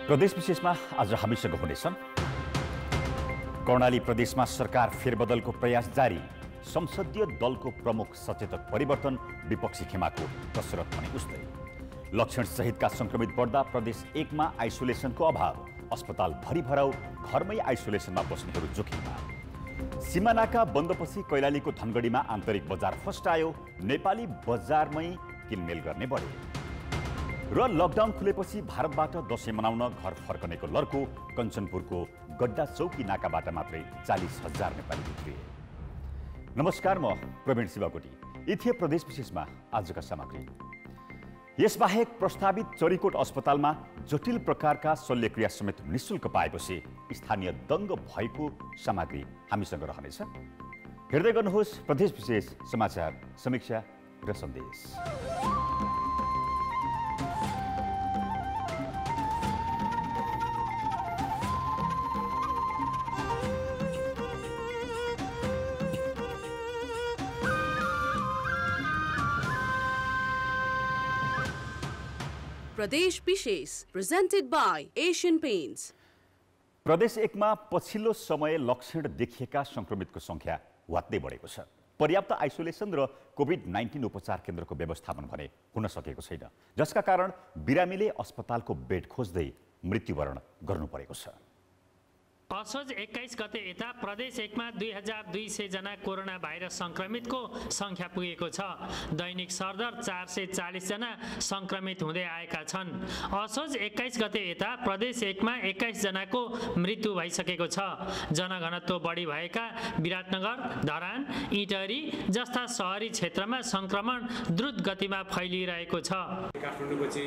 प्रदेश विशेषमा आज हामीसँग हुनेछन् कर्णाली प्रदेशमा सरकार फेरबदलको प्रयास जारी, संसदीय दलको प्रमुख सचेतक परिवर्तन, विपक्षी खेमाको कसरत पनि उस्तै। लक्षण सहितका संक्रमित बढ्दा प्रदेश 1 मा आइसोलेसनको अभाव, अस्पताल भरिभराउ, घरमै आइसोलेसनमा बस्नेहरू जोखिममा। सीमानाका बन्दपछि कैलालीको धनगढीमा आन्तरिक बजार फस्टायो, नेपाली बजारमै किनमेल गर्ने बढे। र लकडाउन खुलेपछि भारतबाट दशैं मनाउन घर फर्कनेको लर्को, कञ्चनपुरको गड्डा चौकी नाकाबाट मात्रै 40,000 नेपाली भित्रिए। नमस्कार, म प्रवीण शिवकोटी। यी थिए प्रदेश विशेषमा आजका सामग्री। यसबाहेक प्रस्तावित चरीकोट अस्पतालमा जटिल प्रकारका शल्यक्रिया समेत निःशुल्क पाएपछि स्थानीय दङ्ग भएको सामग्री हामीसँग रहनेछ। हेर्दै गर्नुहोस् प्रदेश विशेष समाचार, समीक्षा र सन्देश। प्रदेश विशेष presented by Asian Paints। प्रदेश 1 मा पछिल्लो समय लक्षण देखिएका संक्रमितको संख्या वात्तै बढेको छ। पर्याप्त आइसोलेसन र कोभिड-19 उपचार केन्द्रको व्यवस्थापन भने हुन सकेको छैन, जसका कारण बिरामीले अस्पतालको बेड खोज्दै मृत्युवरण गर्नु परेको छ। असोज 21 गते यता प्रदेश 1 मा 2200 जना कोरोना भाइरस संक्रमितको संख्या पुगेको छ। दैनिक सरदर 440 जना संक्रमित हुँदै आएका छन्। असोज 21 गते यता प्रदेश 1 मा 21 जनाको मृत्यु भइसकेको छ। जनघनत्व बढी भएका विराटनगर, धरान, इटहरी जस्ता शहरी क्षेत्रमा संक्रमण द्रुत गतिमा फैलिरहेको छ। काठमाडौँपछि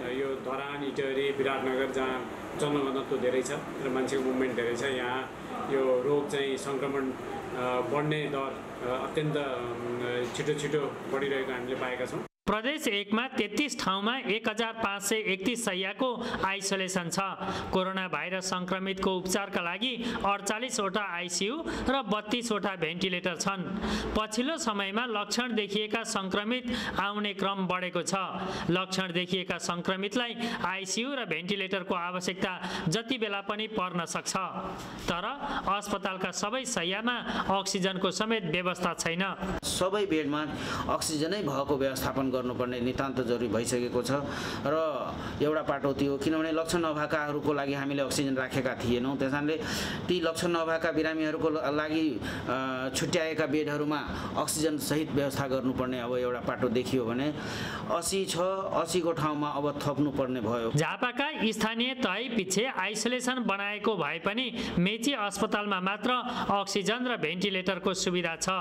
यो धरान, इटहरी, विराटनगर जहाँ जनघनत्व धेरै छ र मान्छेको मुभमेन्ट धेरै छ, यहाँ यो रोग चाहिँ संक्रमण बढ्ने दर अत्यन्त छिटो बढिरहेको हामीले पाएका छौँ। प्रदेश 1 मा 33 ठाउँमा 1531 शय्याको आइसोलेसन छ। कोरोना भाइरस संक्रमितको उपचारका लागि 48 वटा आइसियु र 32 वटा भेन्टिलेटर छन्। पछिल्लो समयमा लक्षण देखिएका संक्रमित आउने क्रम बढेको छ। लक्षण देखिएका संक्रमितलाई आइसियु र भेन्टिलेटरको आवश्यकता जति बेला पनि पर्न सक्छ, तर अस्पतालका सबै शय्यामा अक्सिजनको समेत व्यवस्था छैन। सबै बेडमा अक्सिजनै भएको व्यवस्थापन गर्नुपर्ने नितान्त जरुरी भइसकेको छ र एउटा पाटो त्यो, किनभने लक्षण नभएकाहरूको लागि हामीले अक्सिजन राखेका थिएनौँ। त्यसैले ती लक्षण नभएका बिरामीहरूको लागि छुट्याएका बेडहरूमा अक्सिजन सहित व्यवस्था गर्नुपर्ने अब एउटा पाटो देखियो भने 80 को ठाउँमा अब थप्नुपर्ने भयो। झापाका स्थानीय तय पछि आइसोलेसन बनाएको भए पनि मेची अस्पतालमा मात्र अक्सिजन र भेन्टिलेटरको सुविधा छ।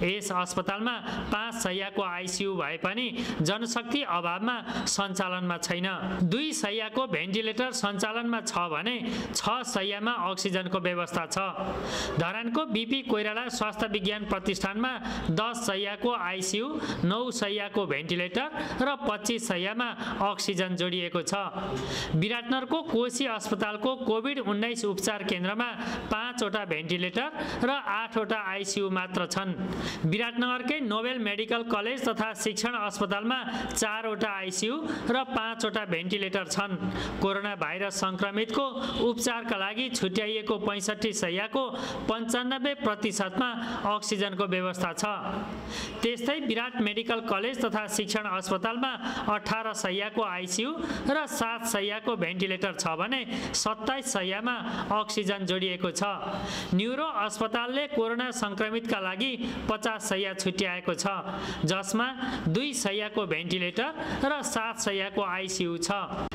यस अस्पतालमा 5 शय्याको आइसियु भए पनि जनशक्ति अभावमा सञ्चालनमा छैन। 2 शय्याको भेन्टिलेटर सञ्चालनमा छ भने 6 शय्यामा अक्सिजनको व्यवस्था छ। धरानको बीपी कोइराला स्वास्थ्य विज्ञान प्रतिष्ठानमा 10 शय्याको आइसियु, 9 शय्याको भेन्टिलेटर र 25 शय्यामा अक्सिजन जोडिएको छ। विराटनगरको कोशी अस्पतालको कोभिड-19 उपचार केन्द्रमा 5 वटा भेन्टिलेटर र 8 वटा आइसियु मात्र छन्। विराटनगरकै नोबेल मेडिकल कलेज तथा शिक्षण अस्पतालमा 4 वटा आइसियु र 5 वटा भेन्टिलेटर छन्। कोरोना भाइरस संक्रमितको उपचारका लागि छुट्याइएको 65 शय्याको 95% मा अक्सिजनको व्यवस्था छ। त्यस्तै विराट मेडिकल कलेज तथा शिक्षण अस्पतालमा 18 शय्याको आइसियु र 7 शय्याको भेन्टिलेटर छ भने 27 शय्यामा अक्सिजन जोडिएको छ। न्युरो अस्पतालले कोरोना संक्रमितका लागि 50 शय्या छुट्याएको छ, जसमा 2 शय्याको भेन्टिलेटर र 7 शय्याको आइसियु छ।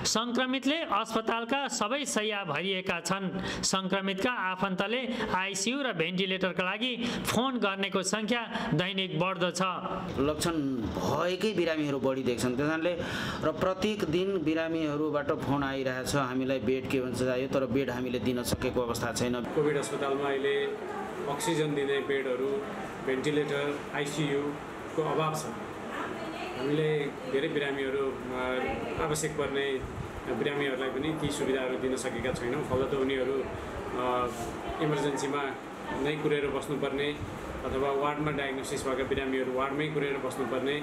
संक्रमितले अस्पतालका सबै शय्या भरिएका छन्। संक्रमितका आफन्तले आइसियु र भेन्टिलेटरका लागि फोन गर्नेको संख्या दैनिक बढ्दो छ। लक्षण भएकै बिरामीहरू बढी देख्छन्, त्यसैले र प्रत्येक दिन बिरामीहरूबाट फोन आइरहेछ, हामीलाई बेड के भन्छ चाहियो, तर बेड हामीले दिन सकेको अवस्था छैन। कोभिड अस्पतालमा अहिले अक्सिजन दिने बेडहरू, भेन्टिलेटर, आइसियु को अभाव छ। हामीले धेरै बिरामीहरू आवश्यक पर्ने बिरामीहरूलाई पनि ती सुविधाहरू दिन सकेका छैनौँ। फलत उनीहरू इमर्जेन्सीमा नै कुरेर बस्नुपर्ने अथवा वार्डमा डायग्नोसिस भएका बिरामीहरू वार्डमै कुरेर बस्नुपर्ने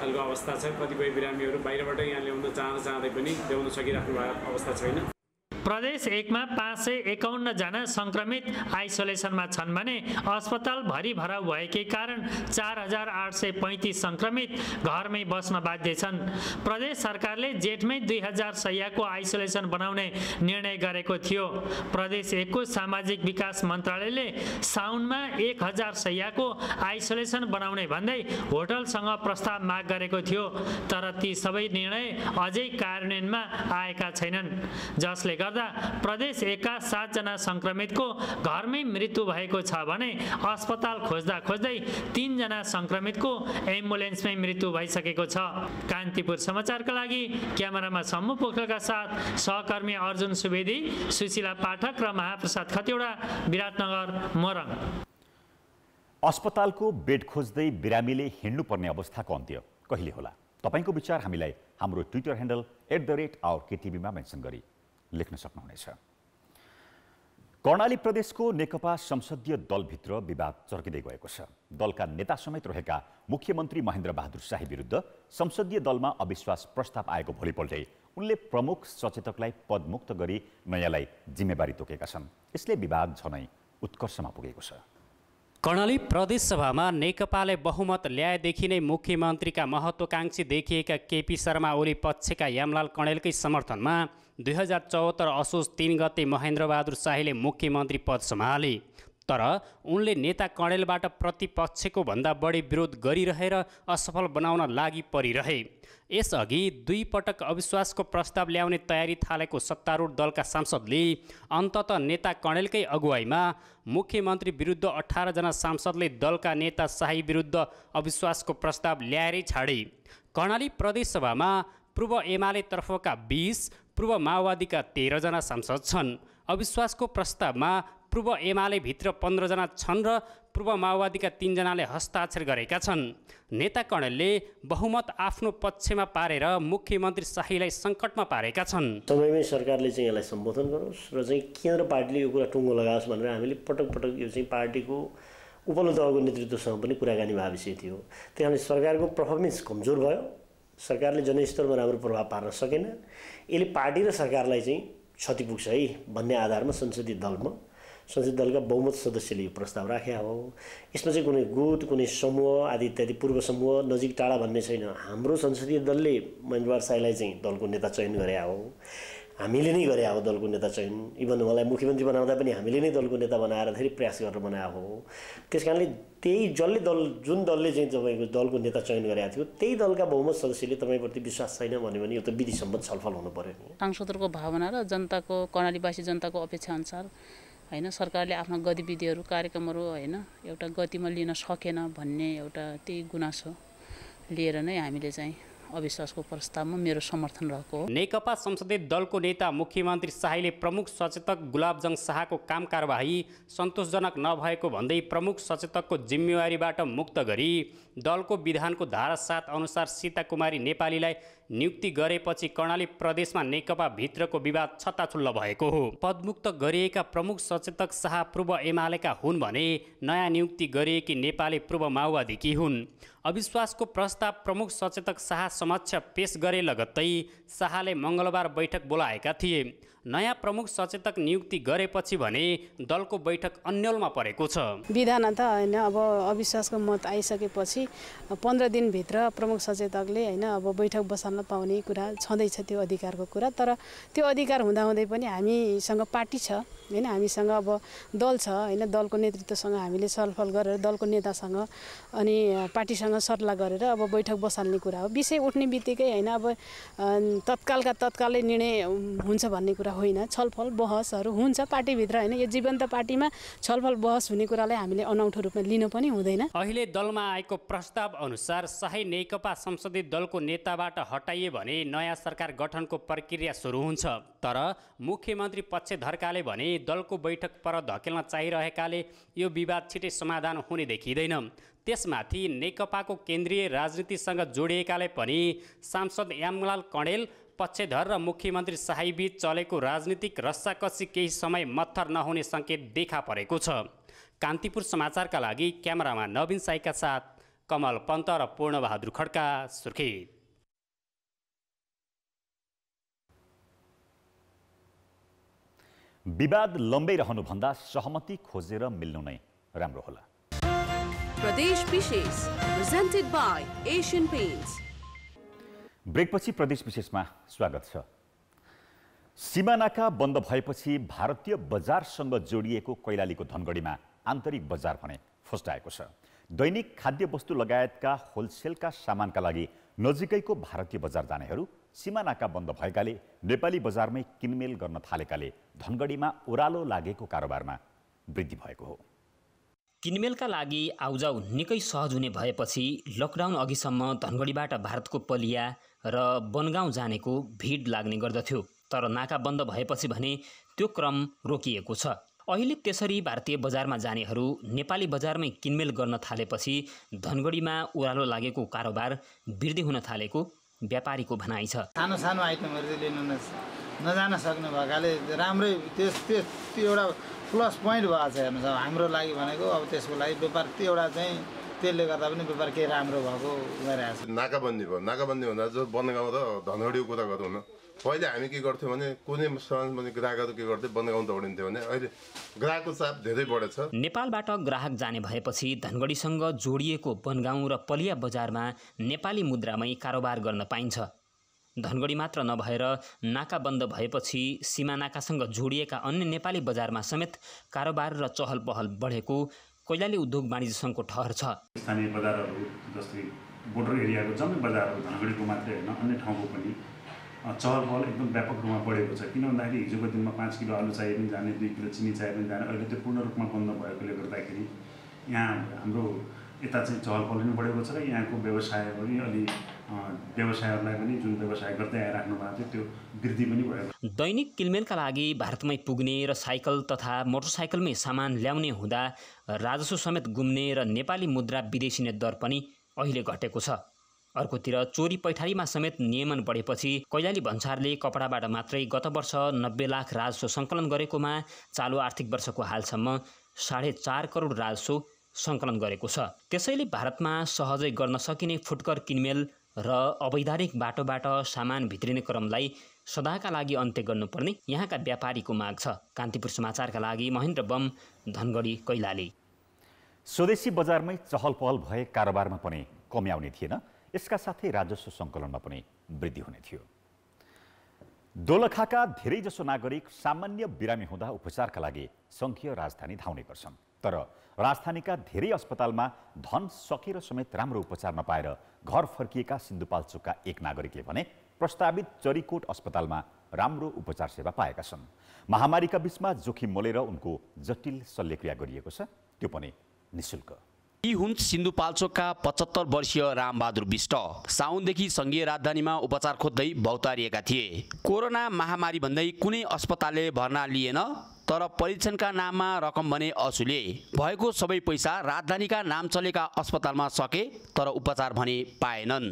खालको अवस्था छ। कतिपय बिरामीहरू बाहिरबाट यहाँ ल्याउन चाहँदै पनि ल्याउन सकिराख्नु भएको अवस्था छैन। प्रदेश 1 मा 551 जना संक्रमित आइसोलेसनमा छन् भने अस्पताल भरि भराउ भएकै कारण 4835 संक्रमित घरमै बस्न बाध्य छन्। प्रदेश सरकारले जेठमै 2000 शय्याको आइसोलेसन बनाउने निर्णय गरेको थियो। प्रदेश 1 को सामाजिक विकास मन्त्रालयले साउनमा 1000 शय्याको आइसोलेसन बनाउने भन्दै होटलसँग प्रस्ताव माग गरेको थियो, तर ती सबै निर्णय अझै कार्यान्वयनमा आएका छैनन्, जसले गर्दा प्रदेश 1 का 7 जना संक्रमितको घरमै मृत्यु भएको छ भने अस्पताल खोज्दा खोज्दै 3 जना संक्रमितको एम्बुलेन्समै मृत्यु भइसकेको छ। कान्तिपुर समाचारका लागि क्यामेरामा सम्मु पोखरेलका साथ सहकर्मी अर्जुन सुवेदी, सुशीला पाठक र महाप्रसाद खतिवडा, विराटनगर, मोरङ। अस्पतालको बेड खोज्दै बिरामीले हिँड्नुपर्ने अवस्थाको अन्त्य कहिले होला? तपाईको विचार हामीलाई हाम्रो ट्विटर ह्यान्डल @OurKTV मा मेन्सन गरी लेख्न सक्नुहुनेछ। कर्णाली प्रदेशको नेकपा संसदीय दलभित्र विवाद चर्किँदै गएको छ। दलका नेता समेत रहेका मुख्यमन्त्री महेन्द्र बहादुर शाही विरुद्ध संसदीय दलमा अविश्वास प्रस्ताव आएको भोलिपल्टै उनले प्रमुख सचेतकलाई पदमुक्त गरी नयाँलाई जिम्मेवारी तोकेका छन्। यसले विवाद झनै उत्कर्षमा पुगेको छ। कर्णाली प्रदेशसभामा नेकपाले बहुमत ल्याएदेखि नै मुख्यमन्त्रीका महत्त्वकांक्षी देखिएका केपी शर्मा ओली पक्षका यामलाल कणेलकै समर्थनमा 2074 असोज 3 गते महेन्द्र बहादुर शाहीले मुख्यमन्त्री पद सम्हाले। तर उनले नेता कणेलबाट प्रतिपक्षको भन्दा बढी विरोध गरिरहेर असफल बनाउन लागि परिरहे। यसअघि 2 पटक अविश्वासको प्रस्ताव ल्याउने तयारी थालेको सत्तारूढ दलका सांसदले अन्ततः नेता कणेलकै अगुवाईमा मुख्यमन्त्री विरुद्ध 18 जना सांसदले दलका नेता शाही विरुद्ध अविश्वासको प्रस्ताव ल्याएरै छाडे। कर्णाली प्रदेशसभामा पूर्व एमाले तर्फका 20, पूर्व माओवादीका 13 जना सांसद छन्। अविश्वासको प्रस्तावमा पूर्व एमाले भित्र 15 जना छन् र पूर्व माओवादीका 3 जनाले हस्ताक्षर गरेका छन्। नेता कणेलले बहुमत आफ्नो पक्षमा पारेर मुख्यमन्त्री शाहीलाई सङ्कटमा पारेका छन्। समयमै सरकारले चाहिँ यसलाई सम्बोधन गरोस् र चाहिँ केन्द्र पार्टीले यो कुरा टुङ्गो लगाओस् भनेर हामीले पटक पटक यो चाहिँ पार्टीको उपल्लो तहको नेतृत्वसँग पनि कुराकानी भए विषय थियो। त्यही कारणले सरकारको पर्फर्मेन्स कमजोर भयो, सरकारले जनस्तरमा राम्रो प्रभाव पार्न सकेन। यसले पार्टी र सरकारलाई चाहिँ क्षति पुग्छ है भन्ने आधारमा संसदीय दलका बहुमत सदस्यले यो प्रस्ताव राखे हो। यसमा चाहिँ कुनै गुट, कुनै समूह आदि इत्यादि पूर्व समूह, नजिक टाढा भन्ने छैन। हाम्रो संसदीय दलले महेन्द्र बहादुर शाहीलाई चाहिँ दलको नेता चयन गरे हो, हामीले नै गरे हो दलको नेता चयन। इभन मलाई मुख्यमन्त्री बनाउँदा पनि हामीले नै दलको नेता बनाएर धेरै प्रयास गरेर बनाएको हो। त्यस कारणले जुन दलले चाहिँ तपाईँको दलको नेता चयन गरेको थियो त्यही दलका बहुमत सदस्यले तपाईँप्रति विश्वास छैन भन्यो भने यो त विधि सम्मत छलफल हुनु पर्यो नि। सांसदहरूको भावना र जनताको, कर्णालीवासी जनताको अपेक्षा अनुसार हैन सरकारले आफ्ना गतिविधिहरू, कार्यक्रमहरू हैन एउटा गतिमा लिन सकेन भन्ने एउटा त्यही गुनासो लिएर नै हामीले चाहिँ अविश्वासको प्रस्तावमा मेरो समर्थन रहेको हो। नेकपा संसदीय दलको नेता मुख्यमन्त्री शाहीले प्रमुख सचेतक गुलाबजङ शाहको काम कारबाही सन्तोषजनक नभएको भन्दै प्रमुख सचेतकको जिम्मेवारीबाट मुक्त गरी दलको विधानको धारा 7 अनुसार सीता कुमारी नेपालीलाई नियुक्ति गरेपछि कर्णाली प्रदेशमा नेकपा भित्रको विवाद छत्ताछुल्ल भएको हो। पदमुक्त गरिएका प्रमुख सचेतक शाह पूर्व एमालेका हुन् भने नयाँ नियुक्ति गरिएकी नेपाली पूर्व माओवादीकी हुन्। अविश्वासको प्रस्ताव प्रमुख सचेतक शाह समक्ष पेश गरे लगत्तै शाहले मङ्गलबार बैठक बोलाएका थिए। नयाँ प्रमुख सचेतक नियुक्ति गरेपछि भने दलको बैठक अन्यलमा परेको छ। विधान त हैन अब अविश्वासको मत आइसकेपछि 15 दिनभित्र प्रमुख सचेतकले हैन अब बैठक बसाल्न पाउने कुरा छँदैछ, त्यो अधिकारको कुरा। तर त्यो अधिकार हुँदाहुँदै पनि हामीसँग पार्टी छ हैन, हामीसँग अब दल छ हैन, दलको नेतृत्वसँग हामीले छलफल गरेर दलको नेतासँग अनि पार्टीसँग सल्लाह गरेर अब बैठक बसाल्ने कुरा हो। विषय उठ्ने बित्तिकै हैन अब तत्कालका तत्कालै निर्णय हुन्छ भन्ने कुरा होइन। छलफल बहसहरू हुन्छ पार्टीभित्र हैन, यो जीवन्त पार्टीमा छलफल बहस हुने कुरालाई हामीले अनौठो रूपमा लिन पनि हुँदैन। अहिले दलमा आएको प्रस्ताव अनुसार शाही नेकपा संसदीय दलको नेताबाट हटाइए भने नयाँ सरकार गठनको प्रक्रिया सुरु हुन्छ। तर मुख्यमन्त्री पक्षधरकाले भने दलको बैठक पर धकेल्न चाहिरहेकाले यो विवाद छिटै समाधान हुने देखिँदैन। त्यसमाथि नेकपाको केन्द्रीय राजनीतिसँग जोडिएकाले पनि सांसद यामलाल कणेल, पक्षधर र मुख्यमन्त्री शाहीबीच चलेको राजनीतिक रस्साकसी केही समय मत्थर नहुने सङ्केत देखा परेको छ। कान्तिपुर समाचारका लागि क्यामेरामा नवीन साईका साथ कमल पन्त र पूर्णबहादुर खड्का, सुर्खेत। विवाद लम्बै रहनुभन्दा सहमति खोजेर मिल्नु नै राम्रो होला। Pradesh Vishesh, presented by Asian Paints. ब्रेकपछि प्रदेश विशेषमा स्वागत छ। सीमानाका बन्द भएपछि भारतीय बजारसँग जोडिएको कैलालीको धनगढीमा आन्तरिक बजार भने फस्टाएको छ। दैनिक खाद्य वस्तु लगायतका होलसेलका सामानका लागि नजिकैको भारतीय बजार जानेहरू सीमानाका बन्द भएकाले नेपाली बजारमै किनमेल गर्न थालेकाले धनगढीमा ओह्रालो लागेको कारोबारमा वृद्धि भएको हो। किनमेलका लागि आउजाउ निकै सहज हुने भएपछि लकडाउन अघिसम्म धनगढीबाट भारतको पलिया र बनगाउँ जानेको भिड लाग्ने गर्दथ्यो। तर नाका बन्द भएपछि भने त्यो क्रम रोकिएको छ। अहिले त्यसरी भारतीय बजारमा जानेहरू नेपाली बजारमै किनमेल गर्न थालेपछि धनगढीमा ओह्रालो लागेको कारोबार वृद्धि हुन थालेको व्यापारीको भनाइ छ। सानो सानो आइटमहरू चाहिँ लिन नजान सक्ने भएकाले राम्रै त्यो एउटा प्लस पोइन्ट भएको छ। हेर्नुहोस् अब हाम्रो लागि भनेको अब त्यसको लागि व्यापार त्यो एउटा चाहिँ त्यसले गर्दा पनि व्यापार केही राम्रो भएको गरिरहेको छ। नाकाबन्दी भयो, नाकाबन्दी हुँदा जो बनगाउँ र धनगढीको कुरा गरौँ न। पहिले हामी के गर्थ्यौँ भने कुनै सामान पनि ग्राहकहरू के गर्थ्यो बनगाउँ दौडिन्थ्यो भने अहिले ग्राहकको चाप धेरै बढेछ। नेपालबाट ग्राहक जाने भएपछि धनगढीसँग जोडिएको बनगाउँ र पलिया बजारमा नेपाली मुद्रामै कारोबार गर्न पाइन्छ। धनगढी मात्र नभएर नाका बन्द भएपछि सीमा नाकासँग जोडिएका अन्य नेपाली बजारमा समेत कारोबार र चहल पहल बढेको कैलाली उद्योग वाणिज्य सङ्घको ठहर छ। स्थानीय बजारहरू जस्तै बोर्डर एरियाको जम्मै बजारहरू धनगढीको मात्रै होइन अन्य ठाउँको पनि चहल पहल एकदम व्यापक रूपमा बढेको छ। किन भन्दाखेरि हिजोको दिनमा 5 किलो आलु चाहिए पनि जाने, 2 किलो चिनी चाहिए पनि जाने, अहिले त्यो पूर्ण रूपमा बन्द भएकोले गर्दाखेरि यहाँ हाम्रो यता चाहिँ चहल पहल पनि बढेको छ र यहाँको व्यवसाय पनि अलि व्यवसायहरूलाई पनि जुन व्यवसाय गर्दै आइराख्नु भएको थियो त्यो वृद्धि पनि भयो। दैनिक किनमेलका लागि भारतमै पुग्ने र साइकल तथा मोटरसाइकलमै सामान ल्याउने हुँदा राजस्व समेत गुम्ने र नेपाली मुद्रा विदेशी दर पनि अहिले घटेको छ। अर्कोतिर चोरी पैठारीमा समेत नियमन बढेपछि कैलाली भन्सारले कपडाबाट मात्रै गत वर्ष 90 लाख राजस्व सङ्कलन गरेकोमा चालु आर्थिक वर्षको हालसम्म 4.5 करोड राजस्व सङ्कलन गरेको छ। त्यसैले भारतमा सहजै गर्न सकिने फुटकर किनमेल र अवैधानिक बाटोबाट सामान भित्रिने क्रमलाई सदाका लागि अन्त्य गर्नुपर्ने यहाँका व्यापारीको माग छ। कान्तिपुर समाचारका लागि महेन्द्र बम, धनगढी, कैलाली। स्वदेशी बजारमै चहल पहल भए कारोबारमा पनि कमी आउने थिएन, यसका साथै राजस्व सङ्कलनमा पनि वृद्धि हुने थियो। दोलखाका धेरैजसो नागरिक सामान्य बिरामी हुँदा उपचारका लागि सङ्घीय राजधानी धाउने गर्छन्। तर राजधानीका धेरै अस्पतालमा धन सकेर समेत राम्रो उपचार नपाएर घर फर्किएका सिन्धुपाल्चोकका एक नागरिकले भने प्रस्तावित चरीकोट अस्पतालमा राम्रो उपचार सेवा पाएका छन्। महामारीका बीचमा जोखिम मोलेर उनको जटिल शल्यक्रिया गरिएको छ, त्यो पनि निःशुल्क। यी हुन् सिन्धुपाल्चोकका 75 वर्षीय रामबहादुर विष्ट। साउनदेखि सङ्घीय राजधानीमा उपचार खोज्दै भौतारिएका थिए। कोरोना महामारी भन्दै कुनै अस्पतालले भर्ना लिएन, तर परीक्षणका नाममा रकम भने असुले। भएको सबै पैसा राजधानीका नाम चलेका अस्पतालमा सके, तर उपचार भने पाएनन्।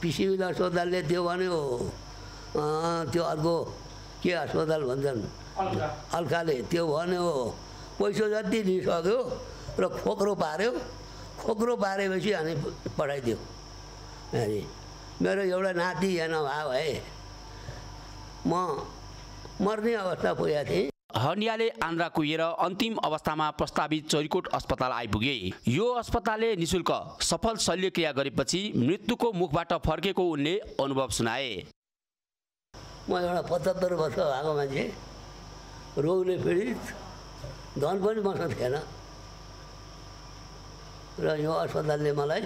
पिसिबी अस्पतालले त्यो भन्यो, त्यो अर्को के अस्पताल भन्छन् अल्काले त्यो भन्यो, पैसा जति दिइसक्यो र खोक्रो पारेपछि अनि पठाइदियो। मेरो एउटा नाति यहाँ नभए भए म मर्ने अवस्था पुगेको थिएँ। हर्नियाले आन्द्रा कुहिएर अन्तिम अवस्थामा प्रस्तावित चरीकोट अस्पताल आइपुगे। यो अस्पतालले निःशुल्क सफल शल्यक्रिया गरेपछि मृत्युको मुखबाट फर्केको उनले अनुभव सुनाए। म एउटा 75 वर्ष भएको मान्छे, रोगले पीडित, धन पनि मसँग थिएन र यो अस्पतालले मलाई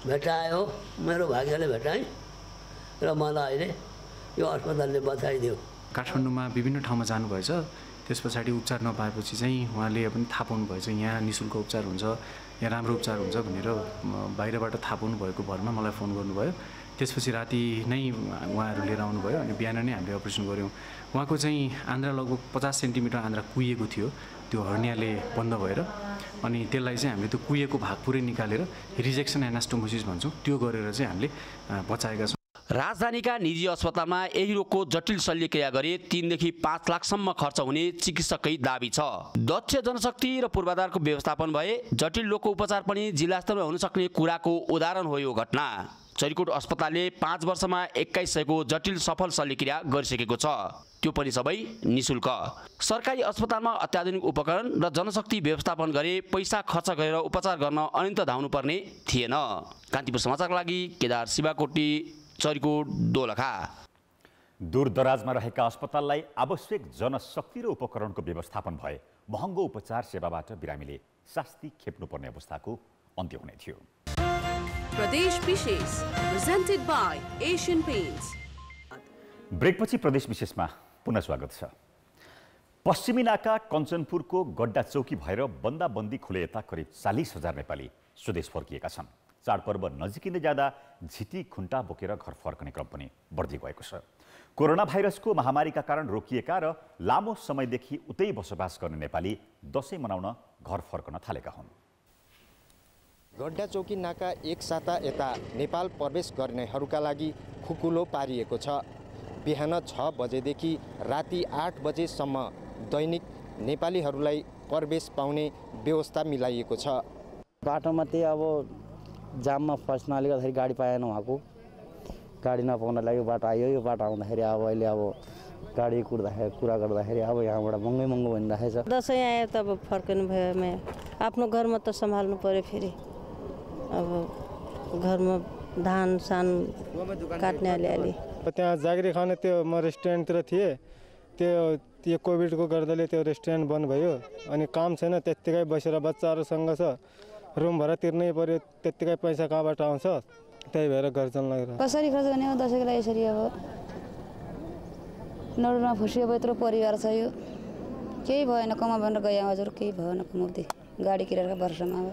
भेटायो, मेरो भाग्यले भेटाएँ र मलाई अहिले यो अस्पतालले बचाइदियो। काठमाडौँमा विभिन्न ठाउँमा जानुभएछ, त्यस पछाडि उपचार नपाएपछि चाहिँ उहाँले पनि थाहा पाउनुभएछ यहाँ निःशुल्क उपचार हुन्छ, यहाँ राम्रो उपचार हुन्छ भनेर बाहिरबाट थाहा पाउनु भएको भरमा मलाई फोन गर्नुभयो। त्यसपछि राति नै उहाँहरू लिएर आउनुभयो अनि बिहान नै हामीले अपरेसन गऱ्यौँ। उहाँको चाहिँ आन्द्रा लगभग 50 सेन्टिमिटर आन्द्रा कुहिएको थियो, त्यो हर्नियाले बन्द भएर, अनि त्यसलाई चाहिँ हामीले त्यो कुहिएको भाग पुरै निकालेर रिजेक्सन एनास्टोमोसिस भन्छौँ, त्यो गरेर चाहिँ हामीले बचाएका छौँ। राजधानीका निजी अस्पतालमा यही रोगको जटिल शल्यक्रिया गरे 3 देखि 5 लाखसम्म खर्च हुने चिकित्सकै दाबी छ। दक्ष जनशक्ति र पूर्वाधारको व्यवस्थापन भए जटिल रोगको उपचार पनि जिल्ला स्तरमा हुन सक्ने कुराको उदाहरण हो यो घटना। चरिकोट अस्पतालले 5 वर्षमा 2100को जटिल सफल शल्यक्रिया गरिसकेको छ, त्यो पनि सबै निशुल्क। सरकारी अस्पतालमा अत्याधुनिक उपकरण र जनशक्ति व्यवस्थापन गरे पैसा खर्च गरेर उपचार गर्न अनन्त धाउनुपर्ने थिएन। कान्तिपुर समाचारका लागि केदार शिवाकोटी, चरिकोट, दोलखा। दूरदराजमा रहेका अस्पताललाई आवश्यक जनशक्ति र उपकरणको व्यवस्थापन भए महँगो उपचार सेवाबाट बिरामीले शास्ति खेप्नुपर्ने अवस्थाको अन्त्य हुने थियो। प्रदेश विशेष प्रेजेन्टेड बाई एशियन पेन्ट्स। ब्रेकपछि प्रदेश विशेषमा पुनः स्वागत छ। पश्चिमी नाका कञ्चनपुरको गड्डा चौकी भएर बन्दाबन्दी खुले यता करिब 40,000 नेपाली स्वदेश फर्किएका छन्। चाडपर्व नजिकिँदै जाँदा झिटी खुन्टा बोकेर घर फर्कने क्रम पनि बढ्दै गएको छ। कोरोना भाइरसको महामारीका कारण रोकिएका र लामो समयदेखि उतै बसोबास गर्ने नेपाली दशैं मनाउन घर फर्कन थालेका हुन्। गड्डा चौकी नाका एक साता यता नेपाल प्रवेश गर्नेहरूका लागि खुकुलो पारिएको छ। बिहान 6 बजेदेखि राति 8 बजेसम्म दैनिक नेपालीहरूलाई प्रवेश पाउने व्यवस्था मिलाइएको छ। बाटोमा त्यही अब जाममा फस्नाले गर्दाखेरि गाडी पाएन, उहाँको गाडी नपाउन लागि बाटो आयो। यो बाटो आउँदाखेरि अब अहिले अब गाडी कुर्दाखेरि कुरा गर्दाखेरि अब यहाँबाट महँगो भनिरहेछ। दसैँ आयो त अब फर्कनु भयो। आफ्नो घरमा त सम्हाल्नु पर्यो, फेरि अब घरमा धान सान काट्ने अलिअलि। त्यहाँ जागिरी खाने त्यो म रेस्टुरेन्टतिर थिएँ, त्यो कोभिडको गर्दाले त्यो रेस्टुरेन्ट बन्द भयो। अनि काम छैन, त्यत्तिकै बसेर बच्चाहरूसँग छ, रुम भाडा तिर्नै पर्यो, त्यत्तिकै पैसा कहाँबाट आउँछ, त्यही भएर घर जान लागेर। कसरी खर्च गर्ने हो दसैँको लागि? यसरी अब नडुमा फुसिएको यत्रो परिवार छ, यो केही भएन कमा भनेर गयो हजुर, केही भएन कमाउँदै। गाडी किरायको वर्षमा अब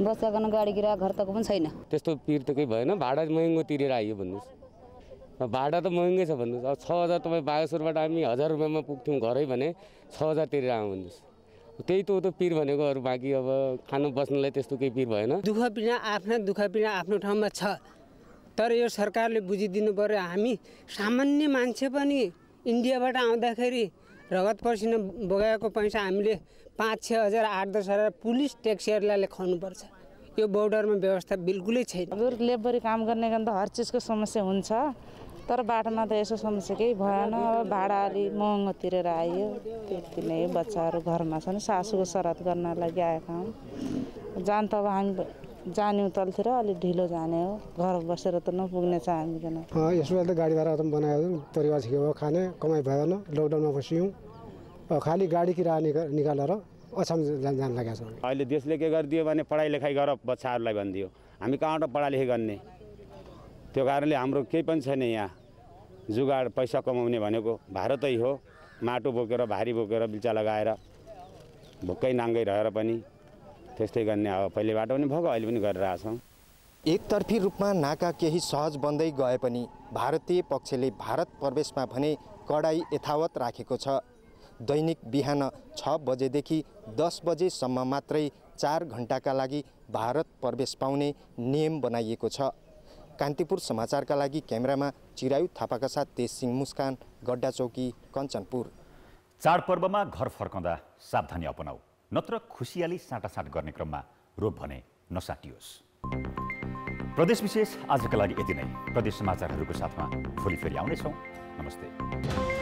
बच्चाको गाडी किराया घर तक पनि छैन। त्यस्तो पिर त केही भएन। भाडा महँगो तिरेर आइयो भन्नुहोस्, भाडा त महँगै छ भन्नुहोस्। अब 6,000 तपाईँ बागेश्वरबाट हामी 1000 रुपियाँमा पुग्थ्यौँ घरै भने 6,000 तिरेर आउँ भन्नुहोस्। त्यही त हो त पिर भनेको। अरू बाँकी अब खानु बस्नलाई त्यस्तो केही पिर भएन। दुःख पीडा आफ्नो ठाउँमा छ, तर यो सरकारले बुझिदिनु पर्यो। हामी सामान्य मान्छे पनि इन्डियाबाट आउँदाखेरि रगत पसिना बगाएको पैसा हामीले 5-6 हजार 8-10 हजार पुलिस ट्याक्सीहरूलाई खुवाउनुपर्छ। यो बोर्डरमा व्यवस्था बिल्कुलै छैन। लेबरी काम गर्ने त हर चिजको समस्या हुन्छ, तर बाटोमा त यसो समस्या केही भएन। अब भाडा अलि महँगो तिरेर आयो, त्यति नै। बच्चाहरू घरमा छन्, सासूको श्राद्ध गर्न लागि आएका हौँ। जान त अब हामी जाने तलतिर अलि ढिलो जाने हो, घर बसेर त नपुग्ने छ हामीकन। यसमा त गाडी भाडा बनायो, परिवार छिकेको खाने कमाइ भएन, लकडाउनमा फसियौँ। खालि गाडी किराया निकालेर अछाम जान लागेको छ। अहिले देशले के गरिदियो भने पढाइ लेखाइ गर बच्चाहरूलाई भनिदियो, हामी कहाँबाट पढाइ लेखाइ गर्ने? त्यो कारणले हाम्रो केही पनि छैन यहाँ। जुगाड पैसा कमाउने भनेको भारतै हो। माटो बोकेर भारी बोकेर बिल्चा लगाएर भुक्कै नाङ्गै रहेर पनि त्यस्तै गर्ने। अब पहिलेबाट पनि भएको, अहिले पनि गरिरहेछौँ। एकतर्फी रूपमा नाका केही सहज बन्दै गए पनि भारतीय पक्षले भारत प्रवेशमा भने कडाई यथावत राखेको छ। दैनिक बिहान 6 बजेदेखि 10 बजेसम्म मात्रै 4 घण्टाका लागि भारत प्रवेश पाउने नियम बनाइएको छ। कान्तिपुर समाचारका लागि क्यामेरामा चिरायु थापाका साथ तेजसिंह मुस्कान, गड्डा चौकी, कञ्चनपुर। चाडपर्वमा घर फर्कँदा सावधानी अपनाऊ, नत्र खुसियाली साटासाट गर्ने क्रममा रोग भने नसाटियोस्। प्रदेश विशेष आजका लागि यति नै। प्रदेश समाचारहरूको साथमा भोलि फेरि आउनेछौँ। नमस्ते।